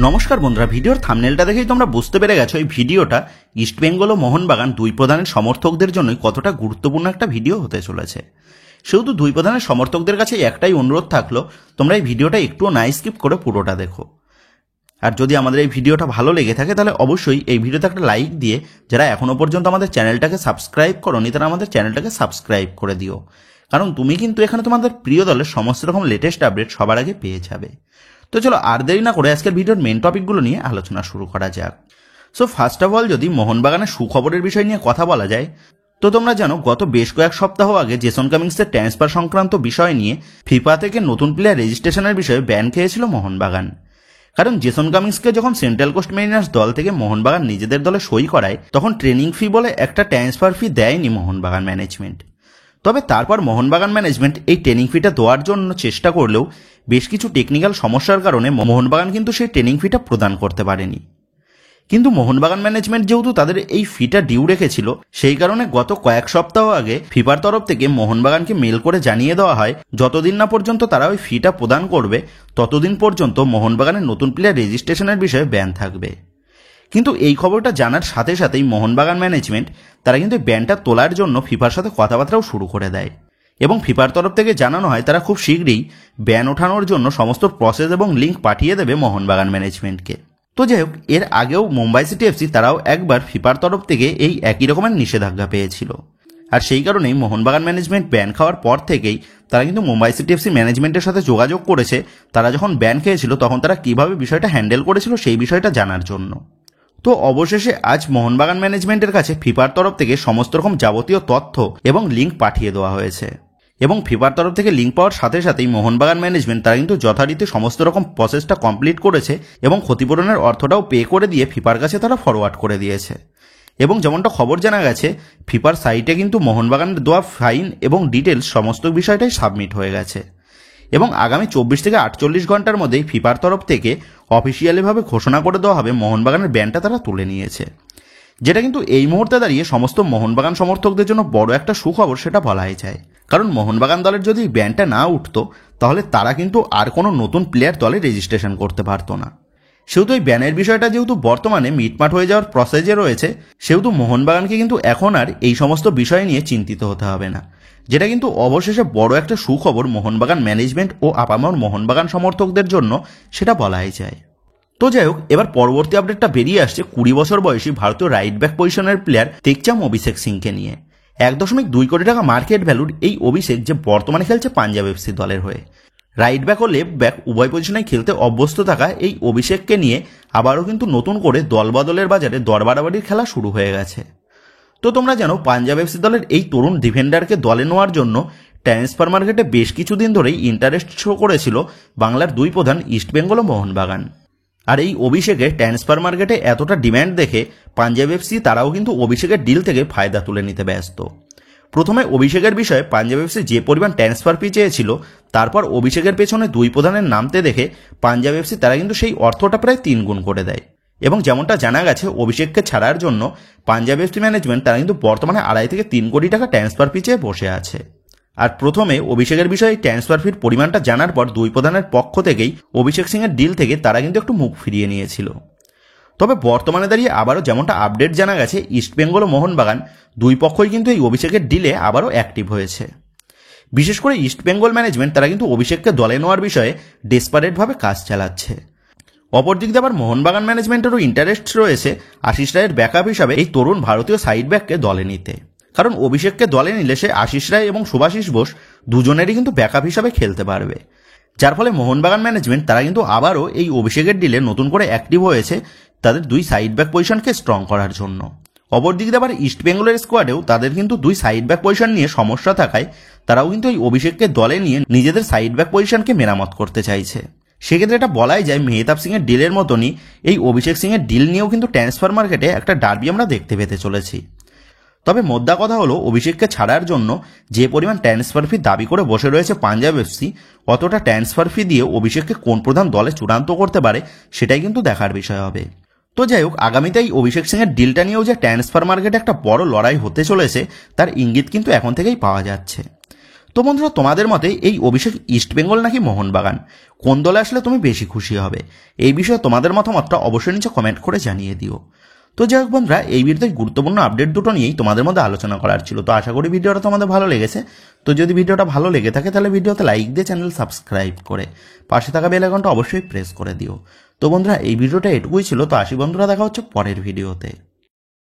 নমস্কার বন্ধুরা, ভিডিওর থাম্বনেলটা দেখেই তোমরা বুঝতে পেরে গেছো এই ভিডিওটা ইস্টবেঙ্গল ও মোহনবাগান দুই প্রধানের সমর্থকদের জন্যই কতটা গুরুত্বপূর্ণ একটা ভিডিও হতে চলেছে। সেহেতু দুই প্রধানের সমর্থকদের কাছে একটাই অনুরোধ থাকলো, তোমরা এই ভিডিওটা একটুও না স্কিপ করে পুরোটা দেখো। আর যদি আমাদের এই ভিডিওটা ভালো লেগে থাকে তাহলে অবশ্যই এই ভিডিওতে একটা লাইক দিয়ে যারা এখনো পর্যন্ত আমাদের চ্যানেলটাকে সাবস্ক্রাইব করোনি তারা আমাদের চ্যানেলটাকে সাবস্ক্রাইব করে দিও, কারণ তুমি কিন্তু এখানে তোমাদের প্রিয় দলের সমস্ত রকম লেটেস্ট আপডেট সবার আগে পেয়ে যাবে। তো চলো আর দেরি না করে আজকের ভিডিওর মেন টপিকগুলো নিয়ে আলোচনা শুরু করা যাক। সো ফার্স্ট অফ অল যদি মোহনবাগানের সুখবরের বিষয় নিয়ে কথা বলা যায়, তো তোমরা জানো গত বেশ কয়েক সপ্তাহ আগে জেসন কামিংসের ট্রান্সফার সংক্রান্ত বিষয় নিয়ে ফিফা থেকে নতুন প্লেয়ার রেজিস্ট্রেশনের বিষয়ে ব্যান খেয়েছিল মোহনবাগান। কারণ জেসন কামিংসকে যখন সেন্ট্রাল কোস্ট মেরিনার্স দল থেকে মোহনবাগান নিজেদের দলে সই করায় তখন ট্রেনিং ফি বলে একটা ট্রান্সফার ফি দেয়নি মোহনবাগান ম্যানেজমেন্ট। তবে তারপর মোহনবাগান ম্যানেজমেন্ট এই ট্রেনিং ফিটা দেওয়ার জন্য চেষ্টা করলেও বেশ কিছু টেকনিক্যাল সমস্যার কারণে মোহনবাগান কিন্তু সেই ট্রেনিং ফিটা প্রদান করতে পারেনি। কিন্তু মোহনবাগান ম্যানেজমেন্ট যেহেতু তাদের এই ফিটা ডিউ রেখেছিল, সেই কারণে গত কয়েক সপ্তাহ আগে ফিফার তরফ থেকে মোহনবাগানকে মেল করে জানিয়ে দেওয়া হয় যতদিন না পর্যন্ত তারা ওই ফিটা প্রদান করবে ততদিন পর্যন্ত মোহনবাগানের নতুন প্লেয়ার রেজিস্ট্রেশনের বিষয়ে ব্যান থাকবে। কিন্তু এই খবরটা জানার সাথে সাথেই মোহনবাগান ম্যানেজমেন্ট তারা কিন্তু ব্যানটা তোলার জন্য ফিফার সাথে কথাবার্তাও শুরু করে দেয় এবং ফিফার তরফ থেকে জানানো হয় তারা খুব শীঘ্রই ব্যান ওঠানোর জন্য সমস্ত প্রসেস এবং লিঙ্ক পাঠিয়ে দেবে মোহনবাগান ম্যানেজমেন্টকে। তো যাই হোক, এর আগেও মুম্বাই সিটি এফসি তারাও একবার ফিফার তরফ থেকে এই একই রকমের নিষেধাজ্ঞা পেয়েছিল, আর সেই কারণেই মোহনবাগান ম্যানেজমেন্ট ব্যান খাওয়ার পর থেকেই তারা কিন্তু মুম্বাই সিটি এফসি ম্যানেজমেন্টের সাথে যোগাযোগ করেছে তারা যখন ব্যান খেয়েছিল তখন তারা কিভাবে বিষয়টা হ্যান্ডেল করেছিল সেই বিষয়টা জানার জন্য। তো অবশেষে আজ মোহনবাগান ম্যানেজমেন্টের কাছে ফিফার তরফ থেকে সমস্ত রকম যাবতীয় তথ্য এবং লিঙ্ক পাঠিয়ে দেওয়া হয়েছে এবং ফিফার তরফ থেকে লিঙ্ক পাওয়ার সাথে সাথেই মোহনবাগান ম্যানেজমেন্ট তারা কিন্তু যথারীতি সমস্ত রকম প্রসেসটা কমপ্লিট করেছে এবং ক্ষতিপূরণের অর্থটাও পে করে দিয়ে ফিফার কাছে তারা ফরওয়ার্ড করে দিয়েছে। এবং যেমনটা খবর জানা গেছে, ফিফার সাইটে কিন্তু মোহনবাগানের দেওয়া ফাইন এবং ডিটেলস সমস্ত বিষয়টাই সাবমিট হয়ে গেছে এবং আগামী 24 থেকে 48 ঘন্টার মধ্যেই ফিফার তরফ থেকে অফিসিয়ালিভাবে ঘোষণা করে দেওয়া হবে মোহনবাগানের ব্যানটা তারা তুলে নিয়েছে, যেটা কিন্তু এই মুহূর্তে দাঁড়িয়ে সমস্ত মোহনবাগান সমর্থকদের জন্য বড় একটা সুখবর সেটা বলাই যায়। কারণ মোহনবাগান দলের যদি ব্যানটা না উঠতো তাহলে তারা কিন্তু আর কোনো নতুন প্লেয়ার দলে রেজিস্ট্রেশন করতে পারতো না। সেহেতু এই ব্যানের বিষয়টা যেহেতু বর্তমানে মিটমাট হয়ে যাওয়ার প্রসেসে রয়েছে, সেহেতু মোহনবাগানকে কিন্তু এখন আর এই সমস্ত বিষয় নিয়ে চিন্তিত হতে হবে না, যেটা কিন্তু অবশেষে বড় একটা সুখবর মোহনবাগান ম্যানেজমেন্ট ও আপামর মোহনবাগান সমর্থকদের জন্য সেটা বলাই যায়। তো যাই হোক, এবার পরবর্তী আপডেটটা বেরিয়ে আসছে 20 বছর বয়সী ভারতীয় রাইট ব্যাক পজিশনের প্লেয়ার তেকচাম অভিষেক সিংকে নিয়ে। 1.2 কোটি টাকা মার্কেট ভ্যালুর এই অভিষেক, যে বর্তমানে খেলছে পাঞ্জাব এফসি দলের হয়ে। রাইট ব্যাক ও লেফট ব্যাক উভয় পজিশনে খেলতে অভ্যস্ত থাকা এই অভিষেককে নিয়ে আবারও কিন্তু নতুন করে দল বদলের বাজারে দর বাড়াবাড়ির খেলা শুরু হয়ে গেছে। তো তোমরা জানো পাঞ্জাব এফসি দলের এই তরুণ ডিফেন্ডারকে দলে নেওয়ার জন্য ট্রান্সফার মার্কেটে বেশ কিছুদিন ধরেই ইন্টারেস্ট শো করেছিল বাংলার দুই প্রধান ইস্টবেঙ্গল ও মোহনবাগান। আর এই অভিষেকে ট্রান্সফার মার্কেটে এতটা ডিম্যান্ড দেখে পাঞ্জাব এফসি তারাও কিন্তু অভিষেকের ডিল থেকে ফায়দা তুলে নিতে ব্যস্ত। প্রথমে অভিষেকের বিষয়ে পাঞ্জাব এফসি যে পরিমাণ ট্রান্সফার ফি চেয়েছিল, তারপর অভিষেকের পেছনে দুই প্রধানের নামতে দেখে পাঞ্জাব এফসি তারা কিন্তু সেই অর্থটা প্রায় 3 গুণ করে দেয় এবং যেমনটা জানা গেছে অভিষেককে ছাড়ার জন্য পাঞ্জাব এফসি ম্যানেজমেন্ট তারা কিন্তু বর্তমানে 2.5 থেকে 3 কোটি টাকা ট্রান্সফার ফি চেয়ে বসে আছে। আর প্রথমে অভিষেকের বিষয়ে ট্রান্সফার ফির পরিমাণটা জানার পর দুই প্রধানের পক্ষ থেকেই অভিষেক সিংয়ের ডিল থেকে তারা কিন্তু একটু মুখ ফিরিয়ে নিয়েছিল। তবে বর্তমানে দাঁড়িয়ে আবারও যেমনটা আপডেট জানা গেছে, ইস্টবেঙ্গল ও মোহনবাগান দুই পক্ষই কিন্তু এই অভিষেকের ডিলে আবারও অ্যাক্টিভ হয়েছে। বিশেষ করে ইস্টবেঙ্গল ম্যানেজমেন্ট তারা কিন্তু অভিষেককে দলে নেওয়ার বিষয়ে ডেসপারেটভাবে কাজ চালাচ্ছে। অপরদিক দিয়ে আবার মোহনবাগান ম্যানেজমেন্টেরও ইন্টারেস্ট রয়েছে আশিস রায়ের ব্যাকআপ হিসাবে এই তরুণ ভারতীয় সাইড ব্যাককে দলে নিতে, কারণ অভিষেককে দলে নিলে সে আশিস রায় এবং শুভাশিস বোস দুজনেরই কিন্তু ব্যাকআপ হিসাবে খেলতে পারবে, যার ফলে মোহনবাগান ম্যানেজমেন্ট তারা কিন্তু আবারও এই অভিষেকের ডিলে নতুন করে অ্যাক্টিভ হয়েছে তাদের দুই সাইড ব্যাক পজিশনকে স্ট্রং করার জন্য। অপরদিক দিয়ে আবার ইস্টবেঙ্গলের স্কোয়াডেও তাদের কিন্তু দুই সাইড ব্যাক পজিশন নিয়ে সমস্যা থাকায় তারাও কিন্তু এই অভিষেককে দলে নিয়ে নিজেদের সাইড ব্যাক পজিশনকে মেরামত করতে চাইছে। সেক্ষেত্রে এটা বলাই যায় মেহতাব সিংয়ের ডিলের মতনই এই অভিষেক সিংয়ের ডিল নিয়েও কিন্তু ট্রান্সফার মার্কেটে একটা ডার্বি আমরা দেখতে পেতে চলেছি। তবে মোদ্দা কথা হলো, অভিষেককে ছাড়ার জন্য যে পরিমাণ ট্রান্সফার ফি দাবি করে বসে রয়েছে পাঞ্জাব এফসি, অতটা ট্রান্সফার ফি দিয়ে অভিষেককে কোন প্রধান দলে চূড়ান্ত করতে পারে সেটাই কিন্তু দেখার বিষয় হবে। তো যাই হোক, আগামীতে এই অভিষেক সিংয়ের ডিলটা নিয়েও যে ট্রান্সফার মার্কেটে একটা বড় লড়াই হতে চলেছে তার ইঙ্গিত কিন্তু এখন থেকেই পাওয়া যাচ্ছে। তো বন্ধুরা, তোমাদের মতে এই অভিষেক ইস্টবেঙ্গল নাকি মোহনবাগান, কোন দলে আসলে তুমি বেশি খুশি হবে? এই বিষয়ে তোমাদের মতামতটা অবশ্যই নিচে কমেন্ট করে জানিয়ে দিও। তো যাই হোক বন্ধুরা, এই ভিডিওতে গুরুত্বপূর্ণ আপডেট দুটো নিয়েই তোমাদের মধ্যে আলোচনা করার ছিল। তো আশা করি ভিডিওটা তোমাদের ভালো লেগেছে। তো যদি ভিডিওটা ভালো লেগে থাকে তাহলে ভিডিওতে লাইক দিয়ে চ্যানেল সাবস্ক্রাইব করে পাশে থাকা বেল আইকনটা অবশ্যই প্রেস করে দিও। তো বন্ধুরা, এই ভিডিওটা এটুকুই ছিল। তো আসি বন্ধুরা, দেখা হচ্ছে পরের ভিডিওতে।